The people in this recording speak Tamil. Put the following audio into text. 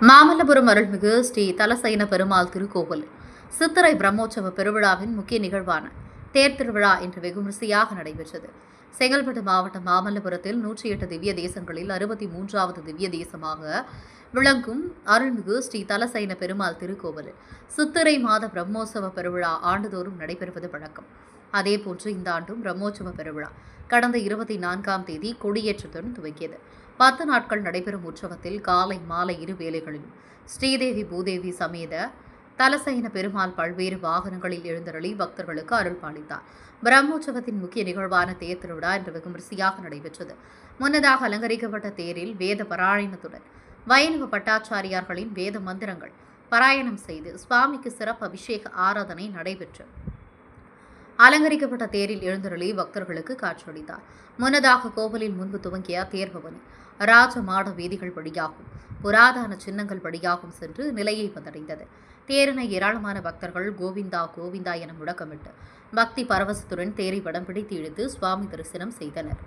மாமல்லபுரம் அருள்மிகு ஸ்ரீ தலசைன பெருமாள் திருக்கோவில் சித்திரை பிரம்மோற்சவ பெருவிழாவின் முக்கிய நிகழ்வான தேர் திருவிழா இன்று வெகுவிமரிசையாக நடைபெற்றது. செங்கல்பட்டு மாவட்டம் மாமல்லபுரத்தில் 108 திவ்ய தேசங்களில் 63வது திவ்ய தேசமாக விளங்கும் அருள்மிகு ஸ்ரீ தலசைன பெருமாள் திருக்கோவில் சித்திரை மாத பிரம்மோற்சவ பெருவிழா ஆண்டுதோறும் நடைபெறுவது வழக்கம். அதேபோன்று இந்த ஆண்டும் பிரம்மோற்சவ பெருவிழா கடந்த 24ஆம் தேதி கொடியேற்றத்துடன் துவங்கியது. 10 நாட்கள் நடைபெறும் உற்சவத்தில் காலை மாலை இரு வேளைகளிலும் ஸ்ரீதேவி பூதேவி சமேத தலசைன பெருமாள் பல்வேறு வாகனங்களில் எழுந்தருளி பக்தர்களுக்கு அருள் பாலித்தார். பிரம்மோற்சவத்தின் முக்கிய நிகழ்வான தேர் திருவிழா இன்று வெகுவிமரிசையாக நடைபெற்றது. முன்னதாக அலங்கரிக்கப்பட்ட தேரில் வேத பாராயணத்துடன் வைணவ பட்டாச்சாரியார்களின் வேத மந்திரங்கள் பாராயணம் செய்து சுவாமிக்கு சிறப்பு அபிஷேக ஆராதனை நடைபெற்றது. அலங்கரிக்கப்பட்ட தேரில் எழுந்தருளி பக்தர்களுக்கு காட்சியளித்தார். முன்னதாக கோவிலில் முன்பு துவங்கிய தேர்பவனி ராஜ மாட வீதிகள் வழியாகும் புராதன சின்னங்கள் வழியாகும் சென்று நிலையை வந்தடைந்தது. தேரினை ஏராளமான பக்தர்கள் கோவிந்தா கோவிந்தா என முழக்கமிட்டு பக்தி பரவசத்துடன் தேரை வடம் பிடித்து இழுத்து சுவாமி தரிசனம் செய்தனர்.